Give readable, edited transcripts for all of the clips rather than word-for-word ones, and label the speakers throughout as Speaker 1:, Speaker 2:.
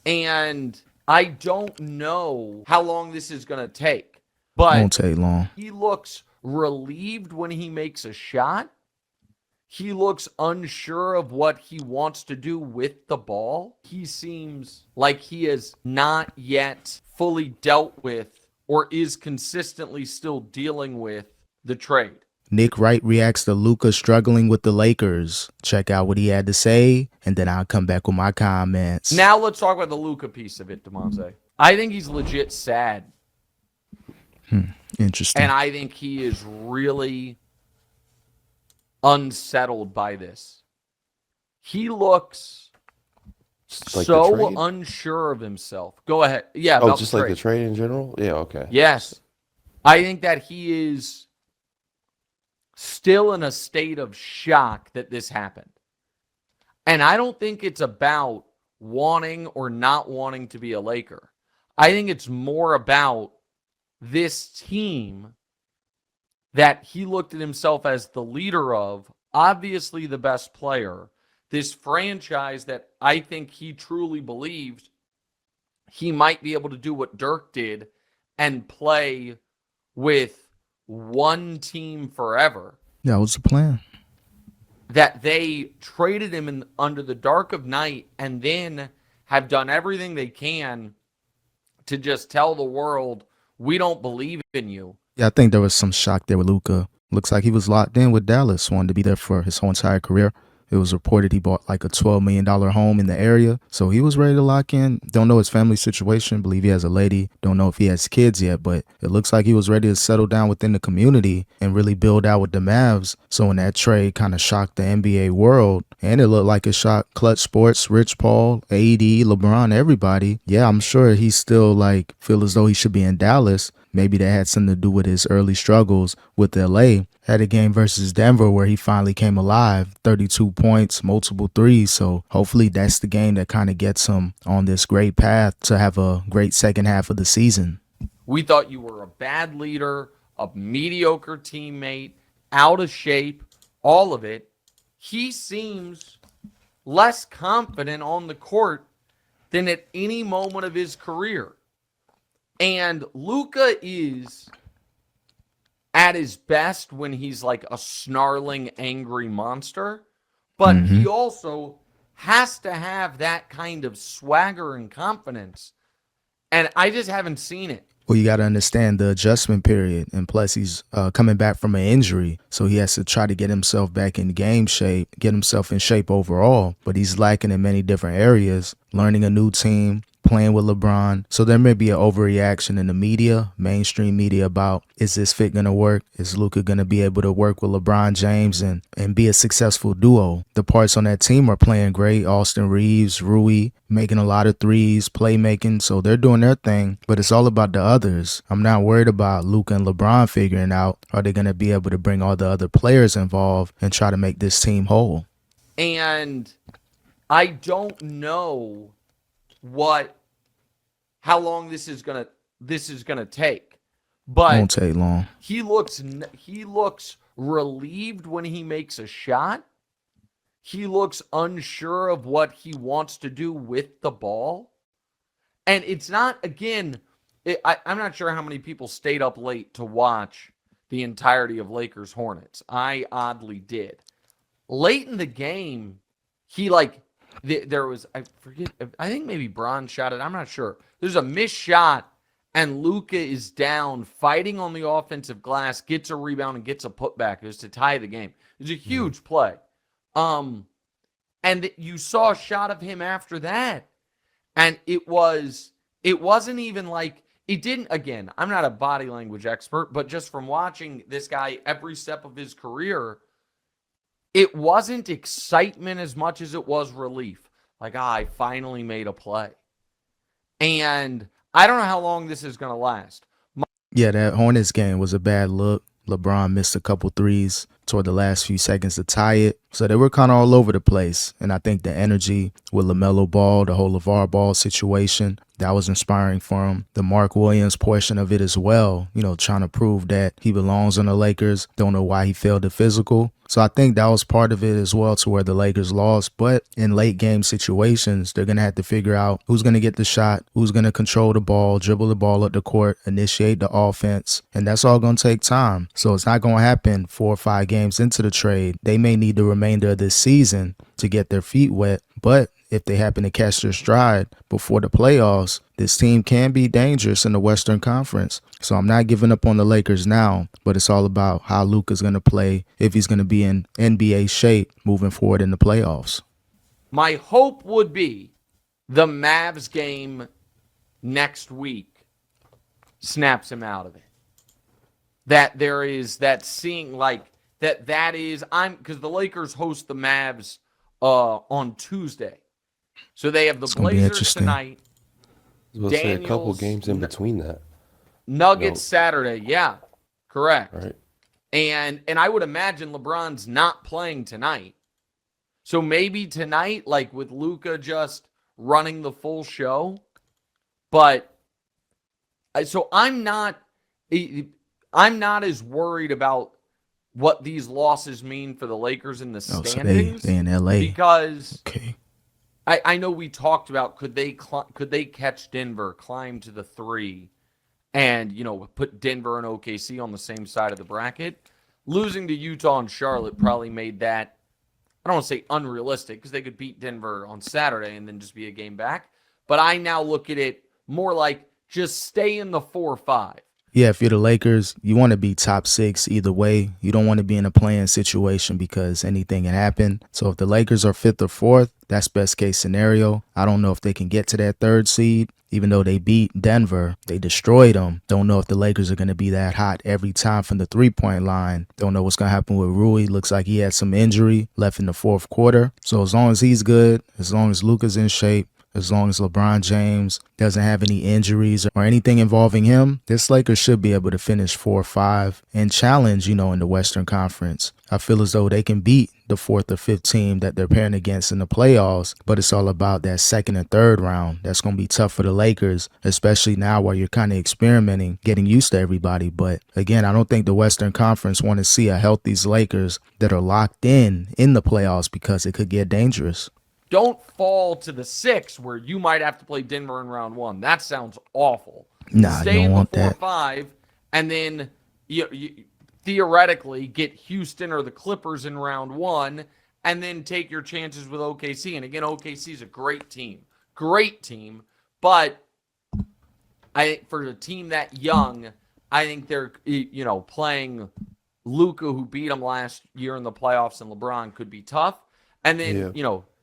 Speaker 1: And I don't know how long this is going to take, but
Speaker 2: Won't take long.
Speaker 1: he looks relieved when he makes a shot. He looks unsure of what he wants to do with the ball. He seems like he has not yet fully dealt with or is consistently still dealing with the trade.
Speaker 2: Nick Wright reacts to Luka struggling with the Lakers. Check out what he had to say, and then I'll come back with my comments.
Speaker 1: Now let's talk about the Luka piece of it, Demonte. I think he's legit sad.
Speaker 2: Interesting.
Speaker 1: And I think he is really unsettled by this. He looks
Speaker 3: Like the
Speaker 1: so
Speaker 3: trade?
Speaker 1: unsure of himself. Go ahead. Yeah,
Speaker 3: Oh,
Speaker 1: about
Speaker 3: just
Speaker 1: the
Speaker 3: like
Speaker 1: trade.
Speaker 3: the trade in general? Yeah, okay.
Speaker 1: Yes. I think that he is still in a state of shock that this happened. And I don't think it's about wanting or not wanting to be a Laker. I think it's more about this team that he looked at himself as the leader of, obviously the best player, this franchise that I think he truly believed he might be able to do what Dirk did and play with one team forever.
Speaker 2: That was the plan.
Speaker 1: That they traded him under the dark of night and then have done everything they can to just tell the world, we don't believe in you.
Speaker 2: Yeah, I think there was some shock there with Luka. Looks like he was locked in with Dallas, wanted to be there for his whole entire career. It was reported he bought like a $12 million home in the area. So he was ready to lock in. Don't know his family situation. Believe he has a lady. Don't know if he has kids yet, but it looks like he was ready to settle down within the community and really build out with the Mavs. So when that trade kind of shocked the NBA world, and it looked like it shocked Clutch Sports, Rich Paul, AD, LeBron, everybody. Yeah, I'm sure he still like feel as though he should be in Dallas. Maybe that had something to do with his early struggles with LA. Had a game versus Denver where he finally came alive, 32 points, multiple threes. So hopefully that's the game that kind of gets him on this great path to have a great second half of the season.
Speaker 1: We thought you were a bad leader, a mediocre teammate, out of shape, all of it. He seems less confident on the court than at any moment of his career. And Luka is at his best when he's like a snarling, angry monster. But he also has to have that kind of swagger and confidence. And I just haven't seen it.
Speaker 2: Well, you got to understand the adjustment period. And plus, he's coming back from an injury. So he has to try to get himself back in game shape, get himself in shape overall. But he's lacking in many different areas, learning a new team, playing with LeBron. So there may be an overreaction in the media, mainstream media, about, is this fit going to work? Is Luka going to be able to work with LeBron James and be a successful duo? The parts on that team are playing great. Austin Reeves, Rui, making a lot of threes, playmaking. So they're doing their thing, but it's all about the others. I'm not worried about Luka and LeBron figuring out, are they going to be able to bring all the other players involved and try to make this team whole?
Speaker 1: And I don't know how long this is gonna take,
Speaker 2: Won't
Speaker 1: but
Speaker 2: take long.
Speaker 1: he looks relieved when he makes a shot. He looks unsure of what he wants to do with the ball, and it's not again. I'm not sure how many people stayed up late to watch the entirety of Lakers Hornets. I oddly did. Late in the game, he there was, I forget, I think maybe Bron shot it. I'm not sure. There's a missed shot, and Luka is down, fighting on the offensive glass, gets a rebound and gets a putback. It was to tie the game. It was a huge play. And you saw a shot of him after that, and it wasn't even like, it didn't, again, I'm not a body language expert, but just from watching this guy every step of his career, it wasn't excitement as much as it was relief. Like, I finally made a play. And I don't know how long this is going to last.
Speaker 2: Yeah, that Hornets game was a bad look. LeBron missed a couple threes toward the last few seconds to tie it. So they were kind of all over the place. And I think the energy with LaMelo Ball, the whole LeVar Ball situation, that was inspiring for him. The Mark Williams portion of it as well, trying to prove that he belongs on the Lakers. Don't know why he failed the physical. So I think that was part of it as well to where the Lakers lost. But in late game situations, they're going to have to figure out who's going to get the shot, who's going to control the ball, dribble the ball up the court, initiate the offense. And that's all going to take time. So it's not going to happen 4 or 5 games into the trade. They may need the remainder of this season to get their feet wet. But if they happen to catch their stride before the playoffs, this team can be dangerous in the Western Conference. So I'm not giving up on the Lakers now, but it's all about how Luka's going to play, if he's going to be in NBA shape moving forward in the playoffs.
Speaker 1: My hope would be the Mavs game next week snaps him out of it. That there is that seeing like that is because the Lakers host the Mavs on Tuesday. So they have the Blazers tonight.
Speaker 3: I was going to say a couple games in between that.
Speaker 1: Nuggets Saturday, yeah, correct.
Speaker 3: Right.
Speaker 1: And I would imagine LeBron's not playing tonight. So maybe tonight, like with Luka just running the full show. But so I'm not as worried about what these losses mean for the Lakers in the standings.
Speaker 2: So they in LA
Speaker 1: because
Speaker 2: okay.
Speaker 1: I know we talked about could they catch Denver, climb to the 3, and put Denver and OKC on the same side of the bracket. Losing to Utah and Charlotte probably made that, I don't want to say unrealistic, because they could beat Denver on Saturday and then just be a game back. But I now look at it more like just stay in the 4 or 5.
Speaker 2: Yeah, if you're the Lakers, you want to be top 6 either way. You don't want to be in a play-in situation because anything can happen. So if the Lakers are 5th or 4th, that's best case scenario. I don't know if they can get to that 3rd seed. Even though they beat Denver, they destroyed them. Don't know if the Lakers are going to be that hot every time from the 3-point line. Don't know what's going to happen with Rui. Looks like he had some injury left in the 4th quarter. So as long as he's good, as long as Luka's in shape, as long as LeBron James doesn't have any injuries or anything involving him, this Lakers should be able to finish 4 or 5 and challenge, in the Western Conference. I feel as though they can beat the 4th or 5th team that they're pairing against in the playoffs, but it's all about that 2nd and 3rd round. That's going to be tough for the Lakers, especially now while you're kind of experimenting, getting used to everybody. But again, I don't think the Western Conference want to see a healthy Lakers that are locked in the playoffs because it could get dangerous.
Speaker 1: Don't fall to the 6 where you might have to play Denver in round 1. That sounds awful.
Speaker 2: Nah,
Speaker 1: Stay
Speaker 2: you don't
Speaker 1: in
Speaker 2: want
Speaker 1: the 4
Speaker 2: that.
Speaker 1: 5, and then you theoretically get Houston or the Clippers in round 1, and then take your chances with OKC. And again, OKC is a great team, but I think for a team that young, I think they're playing Luka, who beat them last year in the playoffs, and LeBron could be tough. And then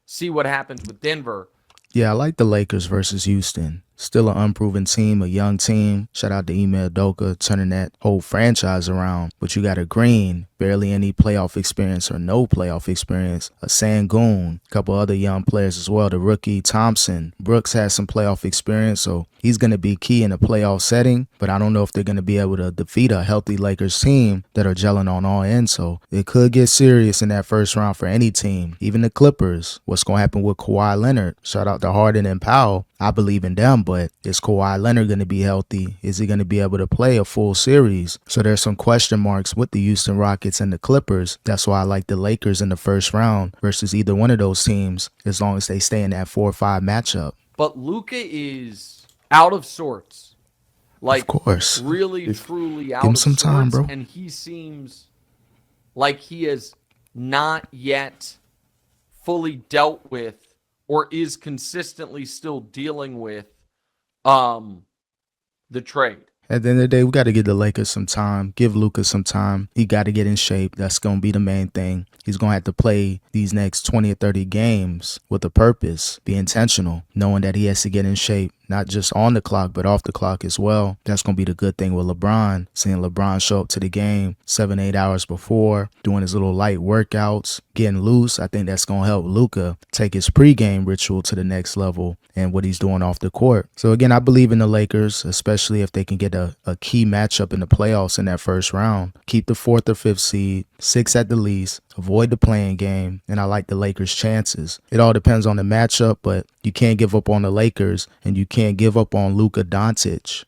Speaker 1: see what happens with Denver.
Speaker 2: Yeah, I like the Lakers versus Houston. Still an unproven team, a young team. Shout out to Ime Udoka turning that whole franchise around. But you got a Green, barely any playoff experience or no playoff experience. A Sangoon, a couple other young players as well. The rookie Thompson. Brooks has some playoff experience, so he's going to be key in a playoff setting. But I don't know if they're going to be able to defeat a healthy Lakers team that are gelling on all ends. So it could get serious in that first round for any team, even the Clippers. What's going to happen with Kawhi Leonard? Shout out to Harden and Powell. I believe in them, but is Kawhi Leonard going to be healthy? Is he going to be able to play a full series? So there's some question marks with the Houston Rockets and the Clippers. That's why I like the Lakers in the first round versus either one of those teams, as long as they stay in that 4 or 5 matchup.
Speaker 1: But Luka is out of sorts. Like,
Speaker 2: of course.
Speaker 1: Really, truly out
Speaker 2: Give him
Speaker 1: of
Speaker 2: some
Speaker 1: sorts.
Speaker 2: time, bro.
Speaker 1: And he seems like he has not yet fully dealt with or is consistently still dealing with the trade.
Speaker 2: At the end of the day, we got to give the Lakers some time, give Luka some time. He got to get in shape. That's going to be the main thing. He's going to have to play these next 20 or 30 games with a purpose, be intentional, knowing that he has to get in shape, not just on the clock, but off the clock as well. That's going to be the good thing with LeBron, seeing LeBron show up to the game 7-8 hours before, doing his little light workouts, getting loose. I think that's going to help Luka take his pregame ritual to the next level and what he's doing off the court. So again, I believe in the Lakers, especially if they can get a key matchup in the playoffs in that first round. Keep the 4th or 5th seed, 6 at the least, avoid the playing game, and I like the Lakers' chances. It all depends on the matchup, but you can't give up on the Lakers, and you can't give up on Luka Doncic.